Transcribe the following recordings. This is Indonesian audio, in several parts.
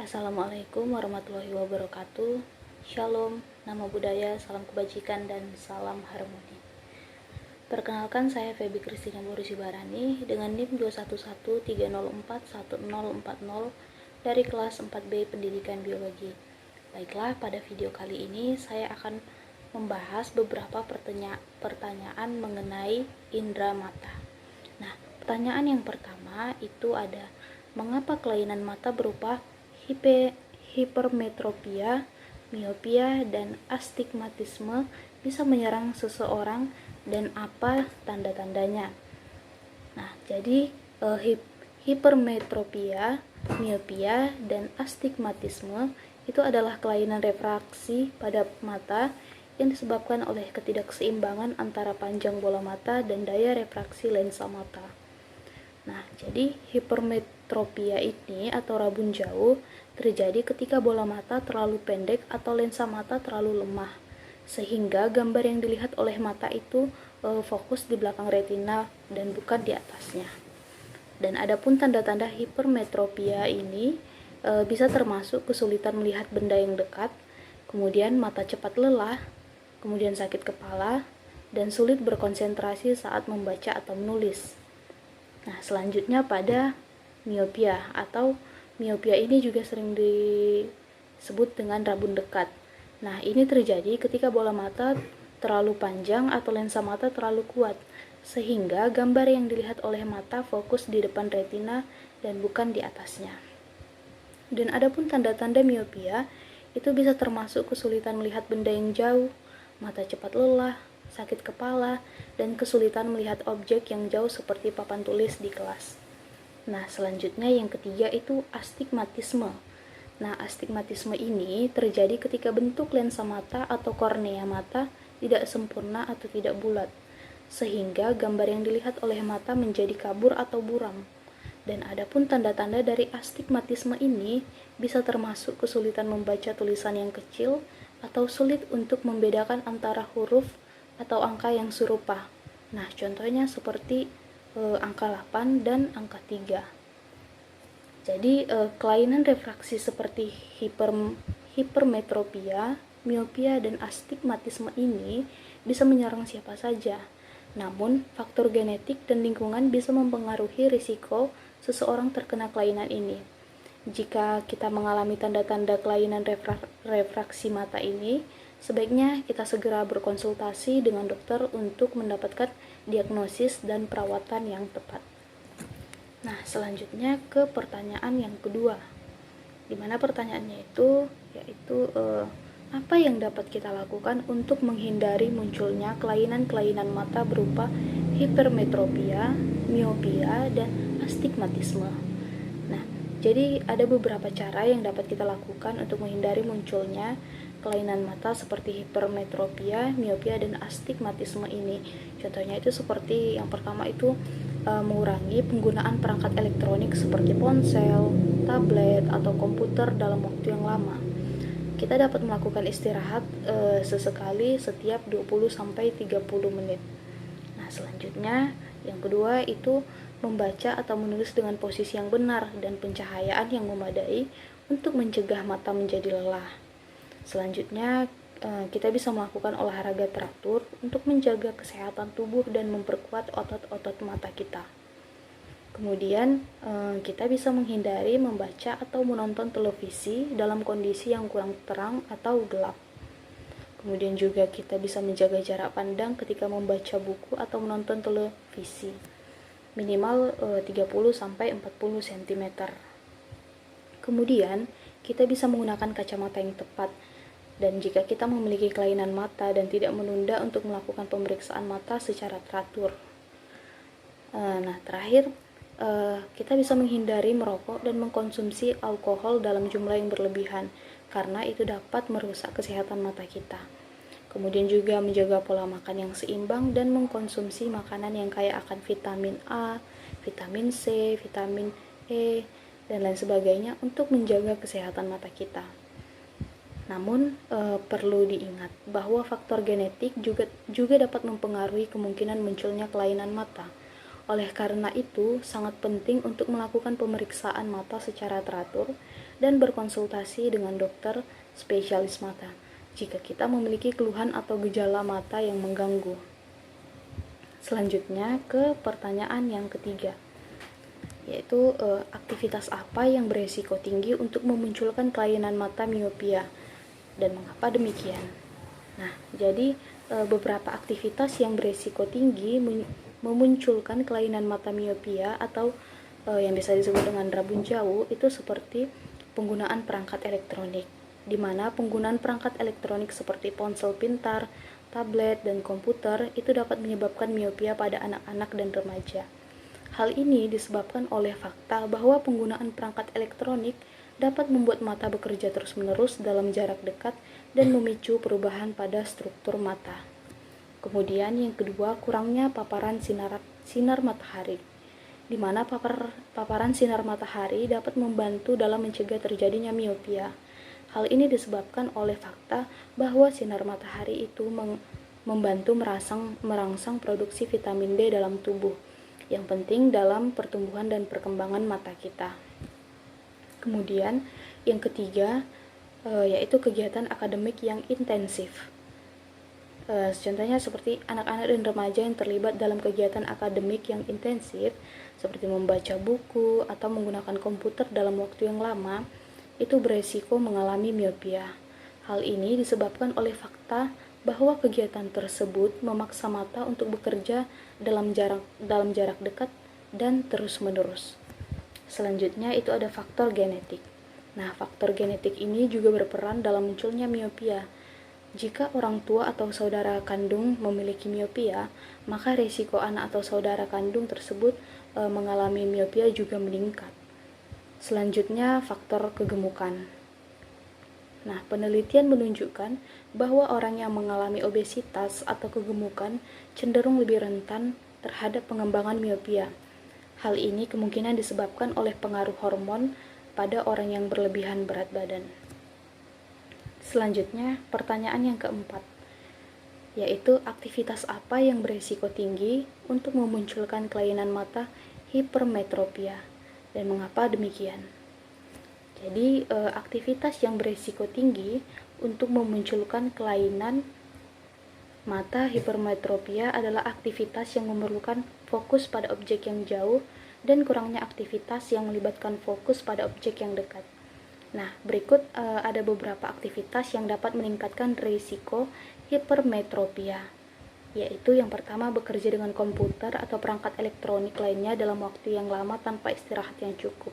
Assalamualaikum warahmatullahi wabarakatuh. Shalom, nama budaya, salam kebajikan, dan salam harmoni. Perkenalkan, saya Feby Kristina Borusibarani dengan NIM 211304140 dari kelas 4B Pendidikan Biologi. Baiklah, pada video kali ini saya akan membahas beberapa pertanyaan mengenai indera mata. Nah, pertanyaan yang pertama itu ada, mengapa kelainan mata berupa hipermetropia, miopia, dan astigmatisme bisa menyerang seseorang dan apa tanda-tandanya? Nah, jadi hipermetropia, miopia, dan astigmatisme itu adalah kelainan refraksi pada mata yang disebabkan oleh ketidakseimbangan antara panjang bola mata dan daya refraksi lensa mata. Nah, jadi hipermetropia ini atau rabun jauh terjadi ketika bola mata terlalu pendek atau lensa mata terlalu lemah, sehingga gambar yang dilihat oleh mata itu fokus di belakang retina dan bukan di atasnya. Dan adapun tanda-tanda hipermetropia ini bisa termasuk kesulitan melihat benda yang dekat, kemudian mata cepat lelah, kemudian sakit kepala, dan sulit berkonsentrasi saat membaca atau menulis. Nah, selanjutnya pada miopia atau miopia ini juga sering disebut dengan rabun dekat. Nah, ini terjadi ketika bola mata terlalu panjang atau lensa mata terlalu kuat, sehingga gambar yang dilihat oleh mata fokus di depan retina dan bukan di atasnya. Dan adapun tanda-tanda miopia itu bisa termasuk kesulitan melihat benda yang jauh, mata cepat lelah, sakit kepala, dan kesulitan melihat objek yang jauh seperti papan tulis di kelas. Nah, selanjutnya yang ketiga itu astigmatisme. Nah, astigmatisme ini terjadi ketika bentuk lensa mata atau kornea mata tidak sempurna atau tidak bulat, sehingga gambar yang dilihat oleh mata menjadi kabur atau buram. Dan adapun tanda-tanda dari astigmatisme ini bisa termasuk kesulitan membaca tulisan yang kecil atau sulit untuk membedakan antara huruf atau angka yang serupa. Nah, contohnya seperti angka 8 dan angka 3. Jadi, kelainan refraksi seperti hipermetropia, miopia, dan astigmatisme ini bisa menyerang siapa saja. Namun, faktor genetik dan lingkungan bisa mempengaruhi risiko seseorang terkena kelainan ini. Jika kita mengalami tanda-tanda kelainan refraksi mata ini, sebaiknya kita segera berkonsultasi dengan dokter untuk mendapatkan diagnosis dan perawatan yang tepat. Nah, selanjutnya ke pertanyaan yang kedua, di mana pertanyaannya itu yaitu apa yang dapat kita lakukan untuk menghindari munculnya kelainan-kelainan mata berupa hipermetropia, miopia, dan astigmatisme. Nah, jadi ada beberapa cara yang dapat kita lakukan untuk menghindari munculnya kelainan mata seperti hipermetropia, miopia, dan astigmatisme ini. Contohnya itu seperti yang pertama itu mengurangi penggunaan perangkat elektronik seperti ponsel, tablet, atau komputer dalam waktu yang lama. Kita dapat melakukan istirahat sesekali setiap 20-30 menit. Nah, selanjutnya yang kedua itu membaca atau menulis dengan posisi yang benar dan pencahayaan yang memadai untuk mencegah mata menjadi lelah. Selanjutnya kita bisa melakukan olahraga teratur untuk menjaga kesehatan tubuh dan memperkuat otot-otot mata kita. Kemudian kita bisa menghindari membaca atau menonton televisi dalam kondisi yang kurang terang atau gelap. Kemudian juga kita bisa menjaga jarak pandang ketika membaca buku atau menonton televisi, minimal 30-40 cm. Kemudian kita bisa menggunakan kacamata yang tepat. Dan jika kita memiliki kelainan mata dan tidak menunda untuk melakukan pemeriksaan mata secara teratur. Nah, terakhir kita bisa menghindari merokok dan mengkonsumsi alkohol dalam jumlah yang berlebihan karena itu dapat merusak kesehatan mata kita. Kemudian juga menjaga pola makan yang seimbang dan mengkonsumsi makanan yang kaya akan vitamin A, vitamin C, vitamin E, dan lain sebagainya untuk menjaga kesehatan mata kita. Namun perlu diingat bahwa faktor genetik juga dapat mempengaruhi kemungkinan munculnya kelainan mata. Oleh karena itu, sangat penting untuk melakukan pemeriksaan mata secara teratur dan berkonsultasi dengan dokter spesialis mata jika kita memiliki keluhan atau gejala mata yang mengganggu. Selanjutnya ke pertanyaan yang ketiga, yaitu aktivitas apa yang beresiko tinggi untuk memunculkan kelainan mata miopia dan mengapa demikian. Nah, jadi beberapa aktivitas yang beresiko tinggi memunculkan kelainan mata miopia atau yang bisa disebut dengan rabun jauh itu seperti penggunaan perangkat elektronik, di mana penggunaan perangkat elektronik seperti ponsel pintar, tablet, dan komputer itu dapat menyebabkan miopia pada anak-anak dan remaja. Hal ini disebabkan oleh fakta bahwa penggunaan perangkat elektronik dapat membuat mata bekerja terus-menerus dalam jarak dekat dan memicu perubahan pada struktur mata. Kemudian yang kedua, kurangnya paparan sinar matahari, di mana paparan sinar matahari dapat membantu dalam mencegah terjadinya miopia. Hal ini disebabkan oleh fakta bahwa sinar matahari itu membantu merangsang produksi vitamin D dalam tubuh, yang penting dalam pertumbuhan dan perkembangan mata kita. Kemudian yang ketiga, yaitu kegiatan akademik yang intensif. Contohnya seperti anak-anak dan remaja yang terlibat dalam kegiatan akademik yang intensif, seperti membaca buku atau menggunakan komputer dalam waktu yang lama, itu beresiko mengalami miopia. Hal ini disebabkan oleh fakta bahwa kegiatan tersebut memaksa mata untuk bekerja dalam jarak dekat dan terus-menerus. Selanjutnya itu ada faktor genetik. Nah, faktor genetik ini juga berperan dalam munculnya miopia. Jika orang tua atau saudara kandung memiliki miopia, maka risiko anak atau saudara kandung tersebut mengalami miopia juga meningkat. Selanjutnya, faktor kegemukan. Nah, penelitian menunjukkan bahwa orang yang mengalami obesitas atau kegemukan cenderung lebih rentan terhadap pengembangan miopia. Hal ini kemungkinan disebabkan oleh pengaruh hormon pada orang yang berlebihan berat badan. Selanjutnya, pertanyaan yang keempat, yaitu aktivitas apa yang berisiko tinggi untuk memunculkan kelainan mata hipermetropia dan mengapa demikian. Jadi, aktivitas yang berisiko tinggi untuk memunculkan kelainan mata hipermetropia adalah aktivitas yang memerlukan fokus pada objek yang jauh dan kurangnya aktivitas yang melibatkan fokus pada objek yang dekat. Nah, berikut ada beberapa aktivitas yang dapat meningkatkan risiko hipermetropia, yaitu yang pertama bekerja dengan komputer atau perangkat elektronik lainnya dalam waktu yang lama tanpa istirahat yang cukup.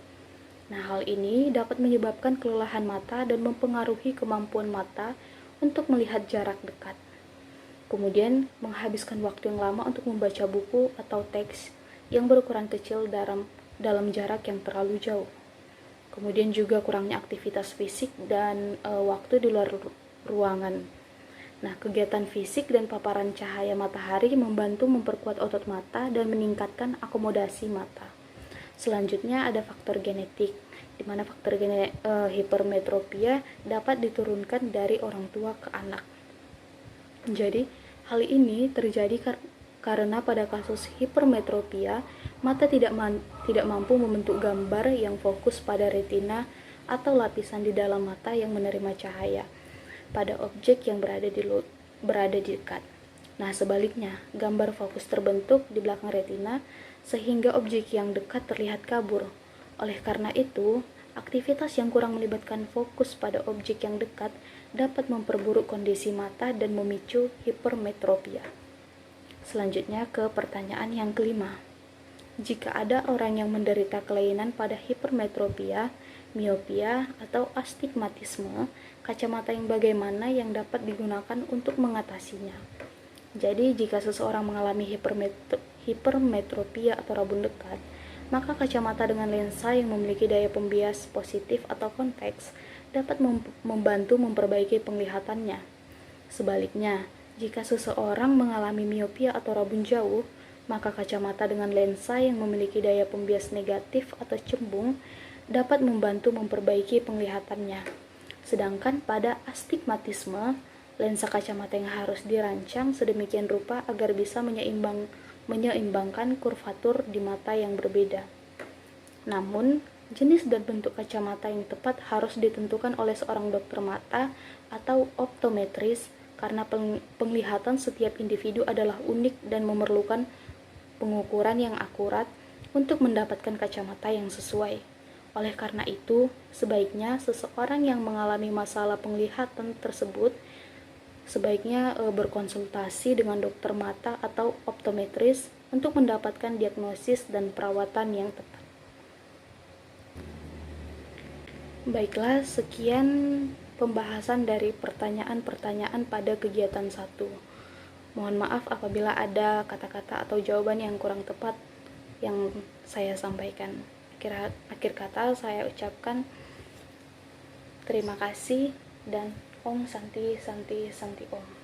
Nah, hal ini dapat menyebabkan kelelahan mata dan mempengaruhi kemampuan mata untuk melihat jarak dekat. Kemudian, menghabiskan waktu yang lama untuk membaca buku atau teks yang berukuran kecil dalam jarak yang terlalu jauh. Kemudian juga kurangnya aktivitas fisik dan waktu di luar ruangan. Nah, kegiatan fisik dan paparan cahaya matahari membantu memperkuat otot mata dan meningkatkan akomodasi mata. Selanjutnya ada faktor genetik, di mana faktor hipermetropia dapat diturunkan dari orang tua ke anak. Jadi, hal ini terjadi karena pada kasus hipermetropia, mata tidak mampu membentuk gambar yang fokus pada retina atau lapisan di dalam mata yang menerima cahaya pada objek yang berada di dekat. Nah, sebaliknya, gambar fokus terbentuk di belakang retina sehingga objek yang dekat terlihat kabur. Oleh karena itu, aktivitas yang kurang melibatkan fokus pada objek yang dekat dapat memperburuk kondisi mata dan memicu hipermetropia. Selanjutnya ke pertanyaan yang kelima. Jika ada orang yang menderita kelainan pada hipermetropia, miopia, atau astigmatisme, kacamata yang bagaimana yang dapat digunakan untuk mengatasinya? Jadi, jika seseorang mengalami hipermetropia atau rabun dekat, maka kacamata dengan lensa yang memiliki daya pembias positif atau konteks dapat membantu memperbaiki penglihatannya. Sebaliknya, jika seseorang mengalami miopia atau rabun jauh, maka kacamata dengan lensa yang memiliki daya pembias negatif atau cembung dapat membantu memperbaiki penglihatannya. Sedangkan pada astigmatisme, lensa kacamata yang harus dirancang sedemikian rupa agar bisa menyeimbangkan kurvatur di mata yang berbeda. Namun, Jenis dan bentuk kacamata yang tepat harus ditentukan oleh seorang dokter mata atau optometris karena penglihatan setiap individu adalah unik dan memerlukan pengukuran yang akurat untuk mendapatkan kacamata yang sesuai. Oleh karena itu, sebaiknya seseorang yang mengalami masalah penglihatan tersebut sebaiknya berkonsultasi dengan dokter mata atau optometris untuk mendapatkan diagnosis dan perawatan yang tepat. Baiklah, sekian pembahasan dari pertanyaan-pertanyaan pada kegiatan 1. Mohon maaf apabila ada kata-kata atau jawaban yang kurang tepat yang saya sampaikan. Akhir kata saya ucapkan terima kasih dan Om Santi Santi Santi Om.